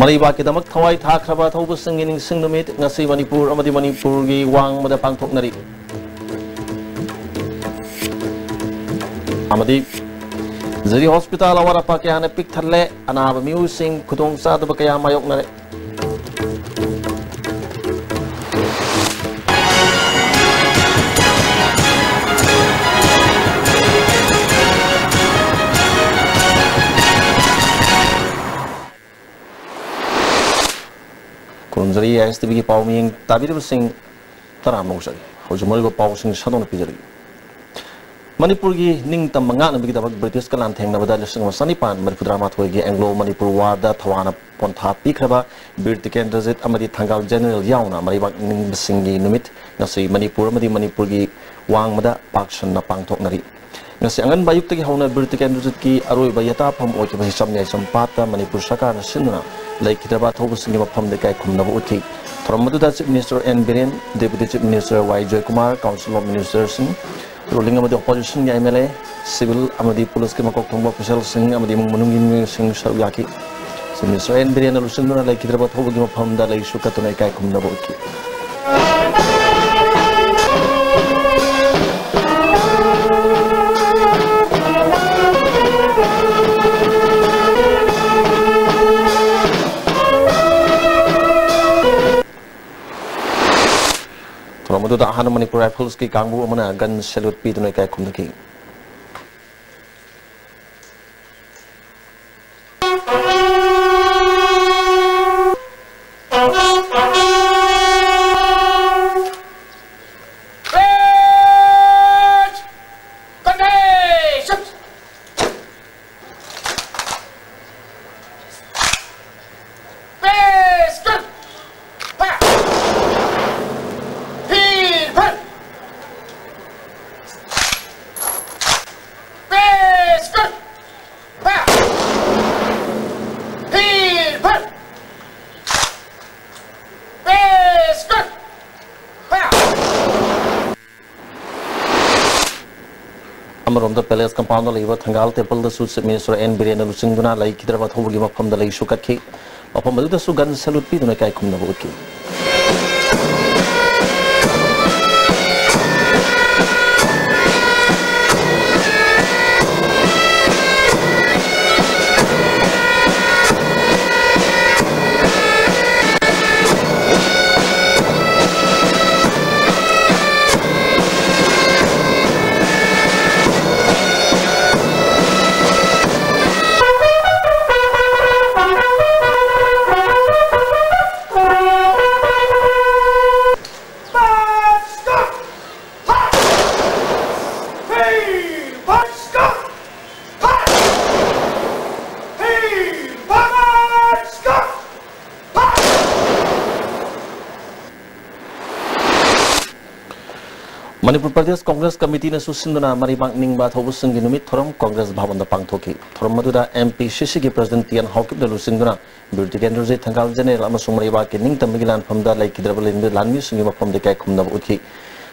Maribakidamag Thawai Thakraba Thobusing in Singnomit, Nasi Manipur, Amadi Manipuri, Wang Mada Pangtoknari. Amadi Ziri Hospital, Awara Pakiana Pictale, and I have a musing Kutong Sadabakaya Mayoknare. Kunzari as the big Pawming, Tabidu Singh Taramosari, Hojumorigo Pawsing Shadon Pizari. Manipuri Ning Tamanga and Big British Kalan Tang Navadalising was Sanipan, Manipudramatwagi, Anglo Manipur Wada, Tawana, Ponta, Pikraba, Birtikan Desert, Amadi Tangal General Yauna, Maribak Ning Singi Numit, Nasi Manipur, Manipuri, Wang Mada, Pakshan Napangtoknari. Nasi Angan Bayuki Hona Birtikan Duzuki, Aroi Bayata, Pom Okibahisam Sampata, Manipur Shaka, Sinuna, Lake Hidrabat Hobusing from the Kai Kumnabuki. From Maduda Chief Minister N. Biren, Deputy Chief Minister Y. Joy Kumar, Council of Ministers, ruling of the opposition MLA, civil Amadi Police Kimakok officials sing Amadi Munungin Singh Shavaki. Minister N. Biren Lusundra like Hidrabat Hobugim from the Lake Shukatuna Kai Kumnabuki. Ramadan Hana Manipur Rifles ki Kangu Amana gun salute P to Naka Kumaki. From the palace compound of Liver Tangal Temple, the Suits Minister N. Biren Lusinguna, like Hidrabat Hogima from the Lake Shukaki, upon the Sugan salute P to Naka Kumnabuki. Manipur Pradesh Congress Committee na susunduna Maribang Ningba Thobusing Numit Thoram Congress Bhavan the Pangthoki. Thoram Maduda MP Shishigi President Tian Hawkip the Lusinguna, Birtikan Rose Tangal General Amasung Maribak Ning Tamilan from the Lake Hidrabal in the land using from the Kaikum Uki.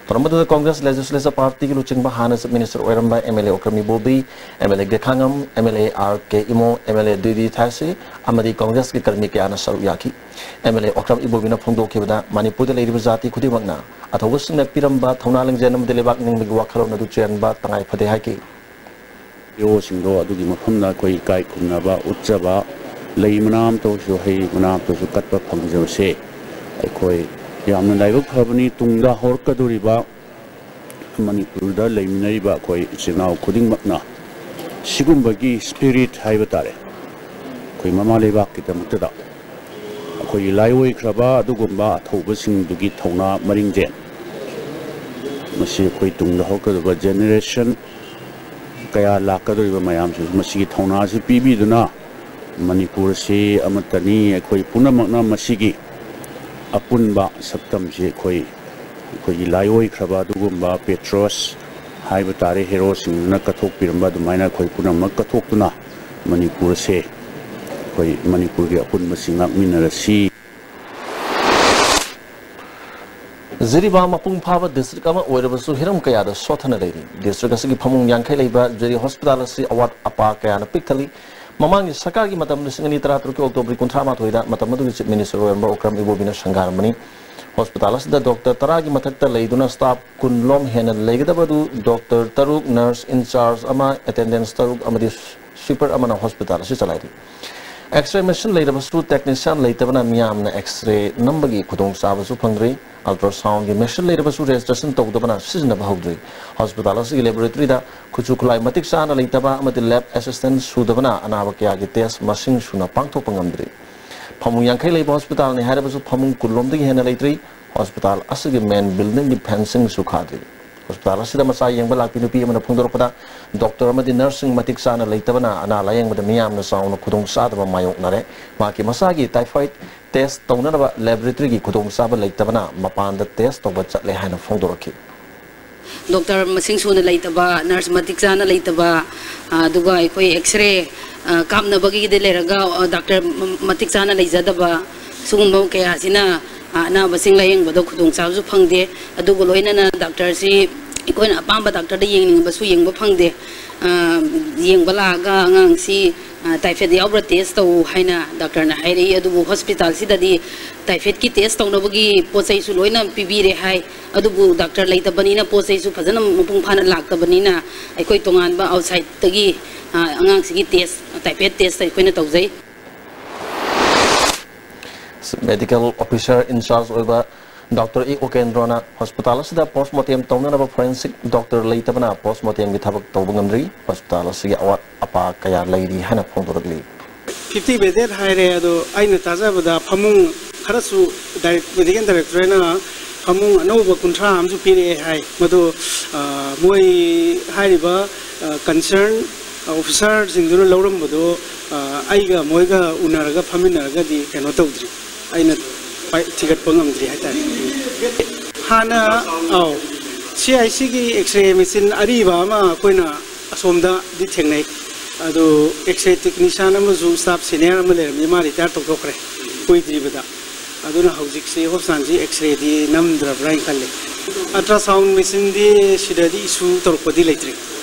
From the Congress Legislative Party Luching Bahanas Minister Oramba, MLA Okrami Bobi, MLA Gekangam, MLA RK Imo, MLA Didi Tasi, Amadi Congress Kikarmiki Ana Saruyaki, MLA Okram Ibovina from Dokivada, Manipur the Lady Bazati Kudimagna. At Hobusing the Piramba, Tonaling Genum Delebak Ning Wakaro Naduchan Bat Tangai Padehaki. Yosingo Adugima Pumna Koi Kai Kunaba, Utsaba, Laymanam to Shohei, Manam to Katpa Pamjose, Koi Yaman Lago Pavani, Tunga Horka Duriba, Manipurda, Layminariba, Koi, it's now Kuding Makna, Sigumbagi Spirit Hivatare, Koi Mama Lebak Kitamutada. Koi Laiway Kraba, Dugumba, Hobusing Dugi Tona, Maringen. Masi Koi Tung the Hoka of a generation Kaya Lakadu Mayam, Masi Tona, Pibi Duna, Manipur Se, Amatani, Koi Punamana Masigi, Apunba, Saptam Se Koi Laiway Kraba, Dugumba, Petros, Hivatare Heroes in Nakatok Piramba, the Mina Koi Punamakatokuna, Manipur Se. Manipuri upon Masina Minarasi Ziriba Mapung Pava District wherever Suhiram Kaya, Sotana Lady, District Pamung Yankai, Jerry Hospitality, Awat Apaka and Pictali, Mamang Sakagi Matam Singani Taratuk October Contramatwida, Matamadu Chief Minister Okram Ibobina Shangarmani, Hospitalas, the Doctor Taragi Matata Layduna staff Kunlom Hen and Legadabadu, Doctor Taruk, nurse in charge, Ama, attendance Taruk Amadis, Super Amana Hospital, Sisalati. X-ray machine later was two technician later than a miam X-ray number Kudong Savasu Pangri, ultrasound machine later was registration to the Bana season of Hogdri. Hospitals laboratory that Kuchu climatic sana later with the lab assistant Sudavana and our test machine Shuna Pangto Pangandri. Pamuyanka Labor Hospital and Harabasu Pamun Kulum the Henalitri Hospital Asigi men building the Pensing Sukadri. Hospital Sida Masai Yang Balak Pinupi and Pundopada, Doctor Amadi nursing Matic Sana Latavana and Alayang with the Miam the sound of Kudong Sadava Mayok Nare, Maki Masagi, typhoid test, Tonava laboratory Kudong Saba Latavana, Mapan the test of what Lehana Fondoroki. Doctor Masing Suna Lataba, Nurse Matic Sana Lataba, Dubai, X-ray, Kamna Bagi de Leraga, Doctor Matic Sana Lazadaba, Sumbo Kayasina. Na basing layang badok kudong sabu pangde adu goloina na doctor si ikoin apam ba doctor de yeng basu yeng ba pangde yeng bala ga ngang si typhoid yaubra test to haina doctor na hairi adu hospital si dadi typhoid ki test to na bagi posai su loina pibire hai adu doctor laita banina posai su phajana mapung phana lakta banina ikoi tongan ba outside tagi angang si test typhoid test ikoina tawjai Medical officer in charge of Dr. E. Okendrona Hospital, the postmortem toner of forensic Dr. Latabana, postmortem with Tabak Tobangamri, Hospital, see what Apa Kaya lady Hannah Pondorli. 50 beded high Aina Taza with the Pamung Harasu medical director Pamung Nova Kuntram to Piri High Mado Mui Hariba concern officers in the Lorum Bodo Aiga Moiga Unaraga Paminaga di Kanotodri. Aina ticket Pongamdri Hana oh CIC X-ray machine Ariva Ma Koina Asomda di technique Ado X-ray technician Amazu staff senior Maler Mima retired to Tokre Puidribada Aduna Housik Hosanji X-ray di Namdra Brian Kale ultrasound machine di Shidadi Isu Torpodi Electric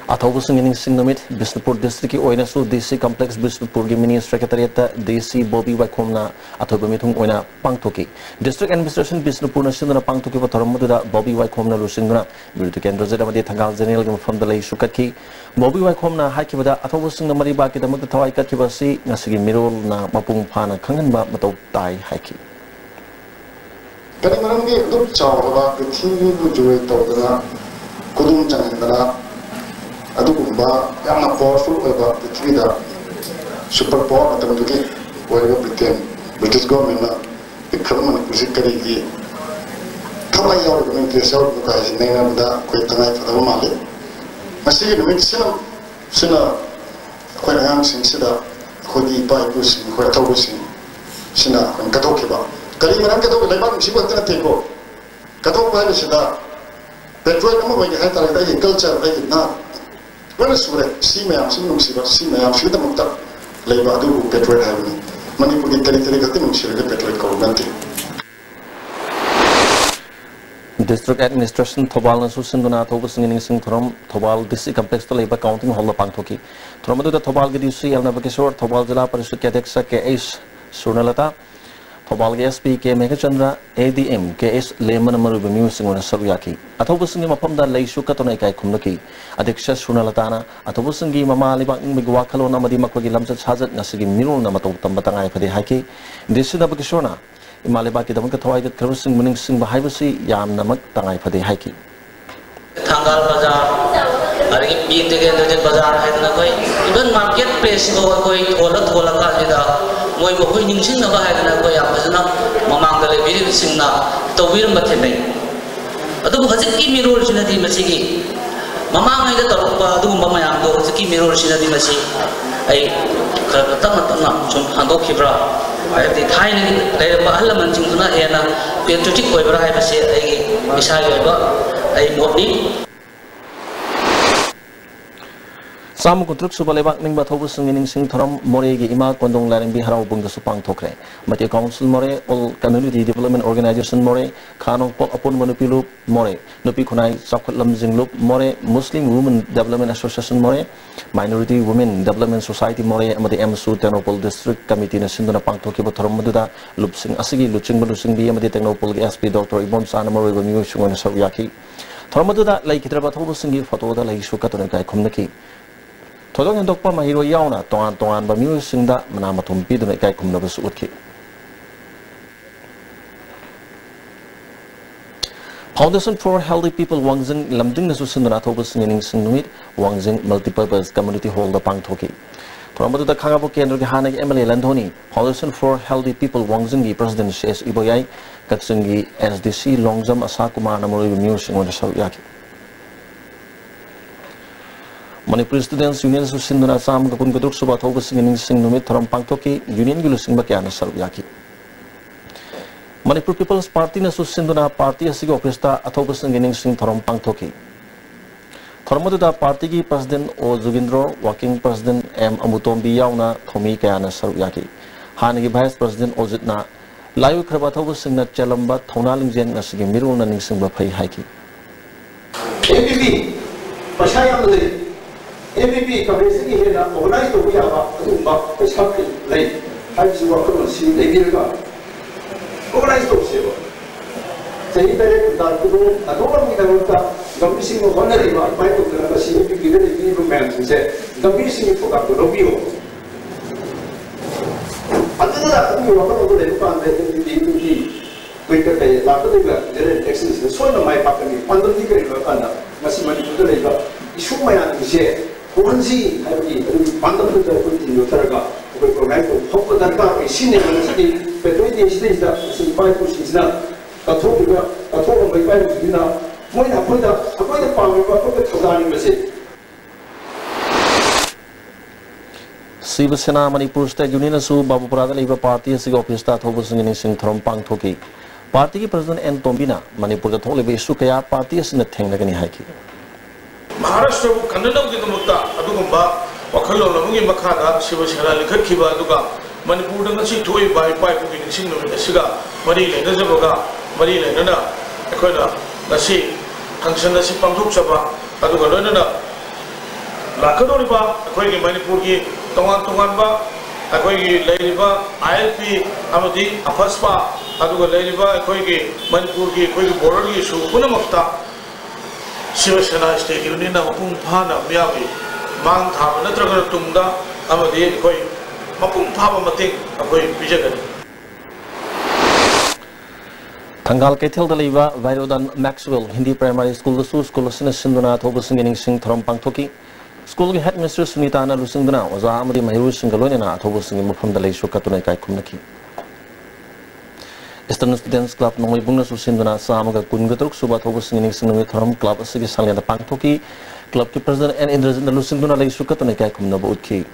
Atobusing in Sinnomit, Bisnupur District Oinasu, DC Complex Bisnupur Mini Secretariat, DC Bobby Wakomna, Atobumitum Oina, Pangtoki. District Administration Bisnupur National Pangtoki for Toromuda, Bobby Wakomna Lusingna, Viltukan Rosamadi Tangal Zenil from the Lay Sukaki, Bobby Wakomna, Hakivada, Atobusing the Maribaki, the Mutawai Kativasi, Nasigi Mirol, Na Mapung Pana, Kanganba, Mato Tai Haki. Kanimarangi, look, Chawa, the TV would do it over the Kudum Janandana. Adugumba, Yama powerful about the three that super power at the Mutuki, wherever British government, the government was carrying Kamay argument is out because in name of the Quatanai for the Mali. Masi with Sina quite young since the Hodi Pipus in Quatobus in Sina and Katokiba. Kaliman Kato, the man she was going to take off. Katoba Sida, the Quatam when you had a culture, I did not. When is it? See me, I'm seeing see me, I'm sure the Mukta labor do get red heaven. Manipuri territory got them, she get red government. District Administration Tobal and Susan Donato was singing from Tobal District Complex to Labor Counting Hall of Pangtoki. Tromado the Tobal Gidusi, El Navakishor, Tobal Zilla Parisukatexa, KS Surnalata, Tobal SP, K Megachandra, ADM, KS Lemon Marubi Music on Saryaki. Atobusing Mapanda Lay Shukatonaka Kumaki, Adexia Sunalatana, Atobusingi Mamaliba Miguakalo Namadi Makwagi Lamsat Hazard Nasigi Miro Namato Tambatanga for the Haki. This is the Bakishona. Malibaki the Makatawai that Kerosing winning sing Bahivasi Yam Namak Tangai for the Haki. Tangal Bazaar, being together the Bazaar had no way. Even marketplace go going to Tola Kajida. Moy ko ning sing na ba ha na ko ya phajna mamang dale biri sing na tawir ma thene adu hajik ki mirol sina di masi gi mamang ai da tor pa adu ma mayam do hajik ki mirol sina di masi ai ka ta na chum hando khibra ai di thai ni le ba hal man chung na e na patriotic koi bra hai base ai misal yo ba ai modi Sam Kutruk Subalebak Ning Bathobu Singing Sing Thoram Moregi Ima Kondong Laring Bihara Bung Supang Tokre, Mati Council More, All Community Development Organization More, Kanong Pop upon Manupilu More, Nupi Kunai Sakutlam Zinglup More, Muslim Women Development Association More, Minority Women Development Society More, Amadi Amsu Tenopol District Committee Sinduna Pangtoki Batoram Maduda, Lupsing Asigi, Luching Balusing B, Amadi Tenopol SP Dr. Ibon Sana More, Mushung and Sawyaki. Thormaduda like Hitrabathobu Singi Photo like Sukatonikai Kumnaki. Todong and Dokpa Mahiro Yauna, Toan Toan Bamu Sinda, Manamatum Pidon Kai Kumnabus Utki. Foundation for Healthy People Wangzing Lamding Susindratobus Singing Singumit, Wangzing Multipurpose Community Hall the Pangtoki. Toramadu the Kangabuki and Hanek Emily Landoni, Foundation for Healthy People Wangzingi President Shes Iboyai, Katsungi SDC Longzam Asakuma Namuri Musing on the Sawyaki. Manipuri Students Union Sinduna Sam Kapun Guduk Subatova Singing Sing Numit Toram Pangtoki, Union Gulusing Bakiana Sawyaki. Manipur People's Party na Sinduna Party Asigo Krista Atoba Singing Sing Toram Pangtoki. Toramadu Party ki President O Zugindro, Working President M Amutombi Yauna, Thomi Kayana Sawyaki. Hanagi Vice President Ozitna, Layu Krabatova Singna Chalamba, Tonaling Jen Nasigi Miru Naning Singba Pai Haiki. APP, Pashayam APP capacity here organized to we are a something like types of workers in the organized to see. Say that I don't want to the missing of one area by the CPP given the movement and said the missing for the Robio. Other than you are going to find that the APP with the Latin exist, so no my company, under the Gravana, Massiman issue my share. Only fundamental continue Taraga, we provide hope that car is seen in the Petroleum states that Simpicus is not a total by dinner. When I put the power of the Tazani message. Sivasena Manipur State Union Su Babu Prada Labour Party Sigo Pista Tobus in Sing Throm Pangtoki. Party President N. Tombina, Manipur the Tolibe Sukaya Party is in the Tangani Haki. Maharashtra Kannada ki tumukta adugumba wakhalo lamungi makhada Sivasena likhatkiba aduga Manipur da ngasi thoi bai pai pu ki sing no siga mari le na jabaga mari le na ekhoina ngasi function na si pangthok chaba aduga loina lakadori ba ekhoi ki Manipur ki tongan ba ekhoi ki leiliba ILP amadi afaspa aduga leiliba ekhoi ki Manipur ki ekhoi ki border ki su punamakta Sivasena State Union na mapung phana miyabi mang thaba natraga tungda amadi koi mapung phaba mating akoi bijagani Thangal Ketil Daliva Vairodan Maxwell Hindi Primary School School Sinduna Thobu Singing Sing Thoram Pangtoki School Headmistress Sunita na Lusingduna Oza Amadi Mahiru Singalonina Thobu Singing Mufam Dalai Sukatuna Kai Kumnaki Eastern Students Club Nomi Bungna Sinduna Samaga Kungatruk Suba Thobu Singing Singing Thoram Club Sigi Sangya Pangtoki Club ki President and Indras na Lusingduna Lai Sukatuna Kai Kumnaba Utki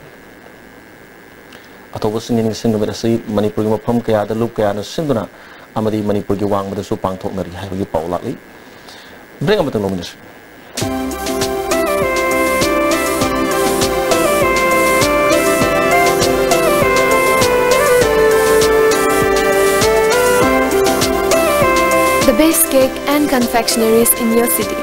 Thobu Singing Singing Si Manipur Mufam Kaya the Luke Kaya Sinduna Amadi Manipur ki wang madasu pangthok nari hai gi paula li break amatang nomination The best cake and confectionaries in your city.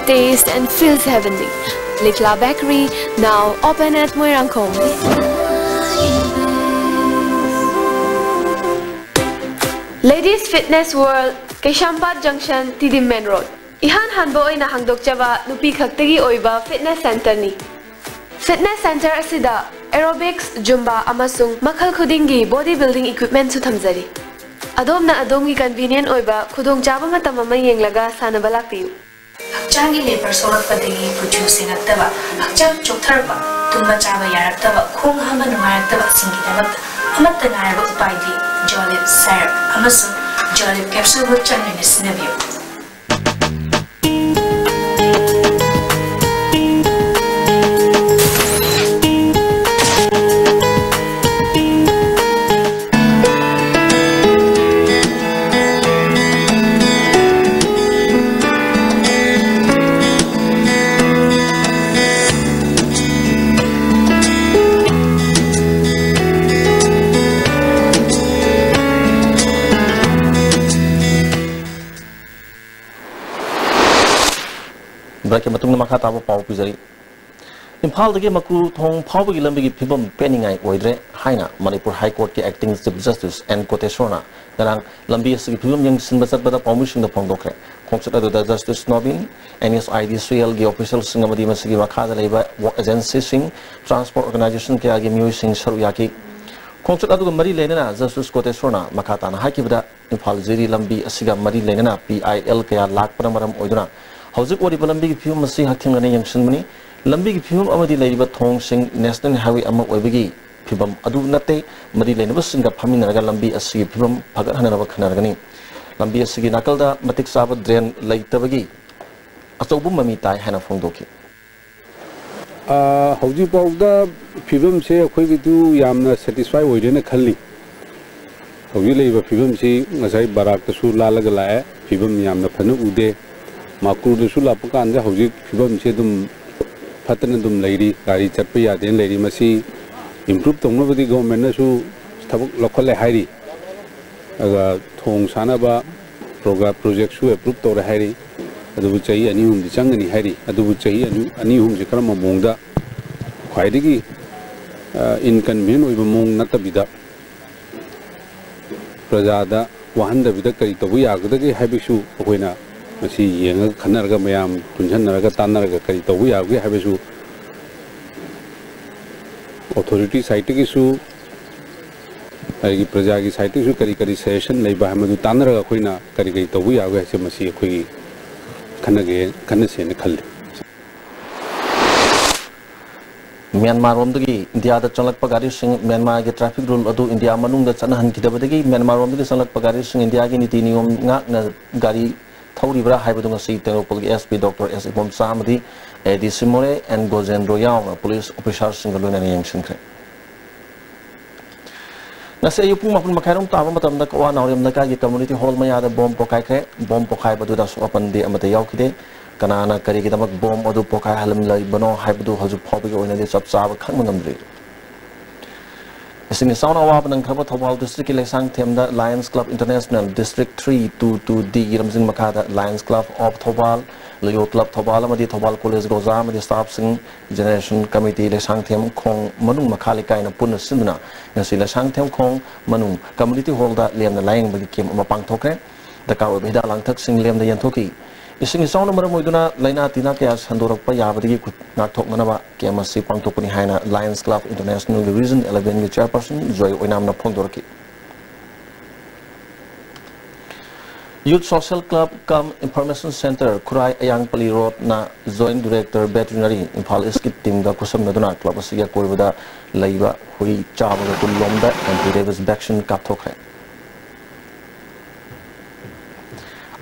Taste and feels heavenly. Likla Bakery, now open at Moirangkong. Ladies Fitness World, Keshampat Junction, Tidim Main Road. Ihan hanbo oina hangdok chaba nupi khaktagi oiba fitness center ni. Fitness center asida aerobics, zumba amasung makhal khudingi bodybuilding equipment su thamjari. Adom na adom ki convenient oiba khudong chaba matam ama yenglaga sanaba lakpiu. Hakchangi labor sorak padagi producing attaba hakchang choktarba tumba chaba yaraktaba khong hama nungayaktaba singi dabat amatta ngaraba upaidi Jolib syrup amasung Jolib capsule with chanmini sinabiyo. Break के मतुंग मखा ताबो पाव पिजरी इम्फाल दगे मकु थोंग फावगी लंबी फिबम पेनिंगाई ओइद्रे हाइना Manipur high court के acting chief justice N कोटेश्वरना Narang लंबी असगी फिबम यंगसिन बचतबदा पाउमिशिंग the फोंगदोखरे खोंगचत अदुदा justice नोबिन NSIDCL गी official सिंग अमदी मसगी मखादा लेबा work agency सिंग transport organisation के आगे म्यूई सिंग सरु याकी खोंगचत अदुगा मरी लेना जस्टिस कोटेश्वरना मखाताना हाकिबदा इम्फाल जिरी लंबी असिगा मरी लेना PIL के लाखपना मरम ओइदुना हौजिक ओरिबा लंबी फिबम मसी हथिंगने यंगसिनमनी लंबी की फिल्म अमदी लेरिबा थोंग सिंग नेशनल हाईवे अमा ओइबगी फिल्म अदु नते मदी लेनबा सिंगा फमिनरगा लंबी असगी फिल्म फगत हनरबा खनरगनी लंबी असगी नाकलदा मतिक साब ड्रेन लेतबगी अचौबु ममी ताई हना फोंदोकी हौजी पाउदा फिल्म से अखोइगिदु यामना सैटिस्फाई ओइरेना खल्ली हौजी लेबा फिल्म से ngasai barak तसु लालगा लाए फिल्म यामना फनु उदे माकुरदसु लापकांदा हौजी फिल्म से दुम फतन दुम लेरी गाड़ी चटपे यादेन लेरी मसी इम्प्रूव तौनबदी गवर्नमेंट सु थबक लखले हाइरी अगा थोंग सानाबा प्रोजेक्ट सु अप्रूव तौर हाइरी अदुबु चही अनि हुम दि चंगनी हाइरी अदुबु चही अनि हुम जे करम मोंगदा ख्वाइदगी इनकन्वीनियंट ओइबा मोंग नतबिदा प्रजादा वाहनदबिदा करी तबु यागदगे हाइबिसु अखोइना मसी येंग खनरगा मयाम पुंजनरगा तानरगा करी तबु यागे हाइबिसु अथॉरिटी साइट की सु अगी प्रजा की साइट की सु करी करी सजेशन लेबा हमदु तानरगा अखोइना करी करी तबु यागे से मसी अखोइ खनगे खनसेन खल्ले म्यांमार रोमदगी इंडिया दा चलक गाड़ी सिंह म्यांमार के ट्रैफिक रूल अदु इंडिया मनुंग दा चनहन किदबदगी म्यांमार रोमदगी चलक गाड़ी सिंह इंडिया की नीति नियम ना गाड़ी थौरीब्रा हाइबदु ngasi तेरोपल के SP डॉक्टर S इबोम सामदी एडी सिमोरे एंड गोजेंद्रो याव पुलिस ऑफिसर सिंह लोना यंगसिनख्रे ngasi ayu pung mapun makhairom taba matam da kwa nawrem da ka gi community hall ma ya da bomb pokai badu da so apan de amata yaukide kanana kari gi damak bomb adu pokai halam lai bano haibu haju phobi oina de chap chaba khang ngamri Isini sauna wa banang khaba Thobal district lesang themda Lions Club International District 322D ramjing makada Lions Club of Thobal Leo Club Thobal amadi Thobal College goza amadi staff sing generation committee lesang them khong manung makhali kaina punna sinna ngasi lesang them khong manung community hall da lemna laing bagi kem ma pangthokre da ka obida langthak sing lemda yanthoki ising sauna maram moiduna laina tina kya sandorakpa yabadi nathoknaba kemasi pangthokuni haina Lions Club International Division 11 gi chairperson Joy Oinamna phongdorki Youth Social Club Cum Information Center Kurai Ayangpali Road na Joint Director Veterinary Imphal East ki team ga kusam naduna club asiga koibada leiba hui chabaga kullomda anti-rabies vaccine kapthokre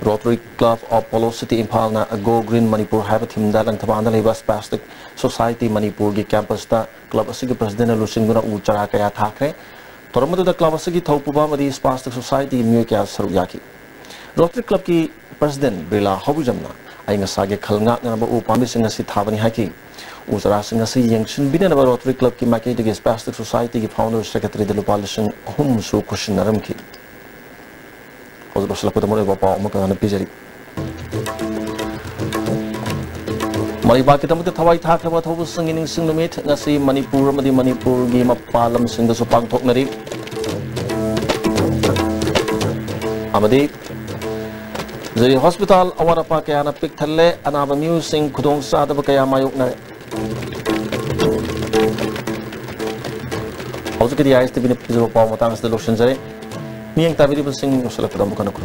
Rotary Club of Polo City Imphal na Go Green Manipur haiba thimda langthabanda leiba Spastic Society Manipur gi campus ta club asigi president Lusinguna u chara kaya thakre tormadu da club asigi thaupuba madi Spastic Society myo kya saru yaki Rotary Club ki president Brila Hobujamna ay nga sage khalnga na ba u pambi singa si thabani haki u chara singa si yengsin bina na Rotary Club ki maketi gi Spastic Society ki founder secretary de lupalishin hum su kusinaram ki Ozo basla ko tamore bapa amaka na pijari Mari ba kita mute thawai tha khaba thobu singin sing numit ngasi Manipur amadi Manipur gi mapalam sing da so pangthok nari amadi Zari hospital awara pa kaya na pik thalle anaba musing khudong sa da kaya mayuk na Ozo kidi ayis tibini pizro pa matang sa lotion jare Niyang tabiri basing usulak pada bukan aku.